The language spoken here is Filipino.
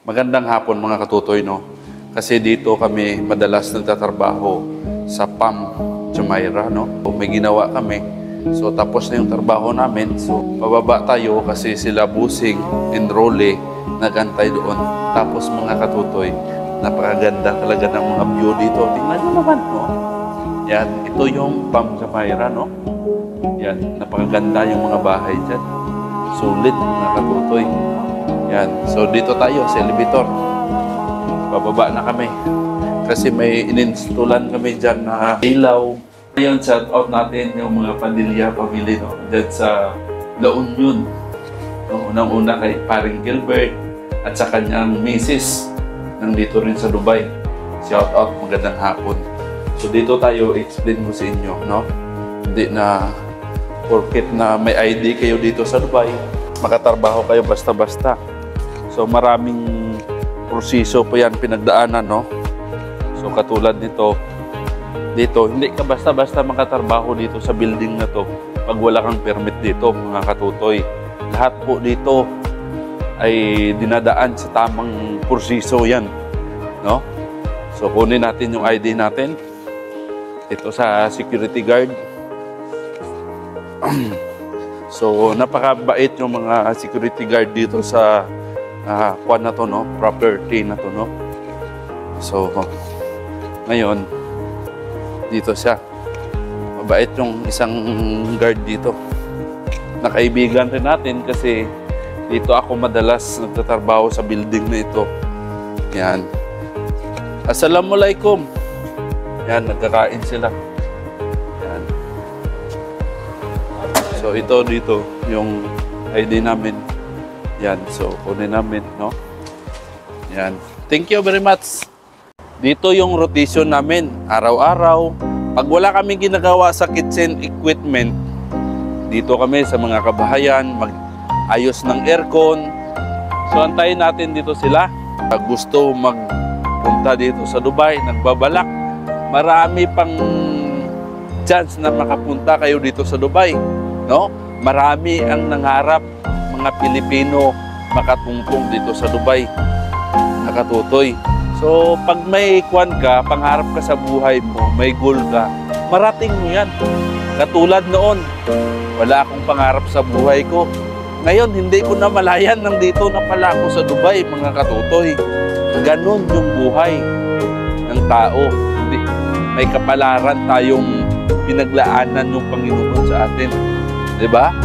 Magandang hapon mga katutoy, no? Kasi dito kami madalas nagtatrabaho sa PAM Jumeirah, no? May ginawa kami. So tapos na yung trabaho namin. So pababa tayo kasi sila Busing, Enrole, nagantay doon. Tapos mga katutoy, napakaganda talaga ng mga view dito. Tingnan nyo naman, no? Yan, ito yung PAM Jumeirah, no? Yan, napakaganda yung mga bahay dyan. Sulit mga katutoy. Yan. So, dito tayo sa elevator. Bababa na kami. Kasi may ininstulan kami dyan na ilaw. Ngayon, shout out natin yung mga Padilla family, no? Dyan sa La Union. No? Unang-una kay Paring Gilbert at sa kanyang misis. Nandito rin sa Dubai. Shout out, magandang hapon. So, dito tayo, explain ko sa inyo, no? Hindi na porket na may ID kayo dito sa Dubai, makatrabaho kayo basta-basta. So maraming proseso po yan pinagdaanan, no? So katulad nito, dito, hindi ka basta-basta makatrabaho dito sa building na to pag wala kang permit dito, mga katutoy. Lahat po dito ay dinadaan sa tamang proseso yan, no? So kunin natin yung ID natin. Ito sa security guard. So napakabait yung mga security guard dito sa kuwan na to, no? Property na to, no? So, ngayon, dito siya. Mabait yung isang guard dito. Nakaibigan rin natin kasi dito ako madalas nagtatrabaho sa building na ito. Yan. Assalamualaikum. Yan, nagkakain sila. Yan. So, ito dito, yung ID namin. Yan, so kunin namin, no? Yan. Thank you very much. Dito yung rotation namin, araw-araw. Pag wala kami ginagawa sa kitchen equipment, dito kami sa mga kabahayan, mag-ayos ng aircon. So antayin natin dito sila. Pag gusto magpunta dito sa Dubai, nagbabalak, marami pang chance na makapunta kayo dito sa Dubai, no? Marami ang nangarap mga Pilipino makatungtong dito sa Dubai, nakatutoy. So, pag may kwan ka, pangarap ka sa buhay mo, may goal ka, marating mo yan. Katulad noon, wala akong pangarap sa buhay ko. Ngayon, hindi ko na malayan, nandito na pala ako sa Dubai, mga katutoy. Ganon yung buhay ng tao. May kapalaran tayong pinaglaanan ng Panginoon sa atin. Diba?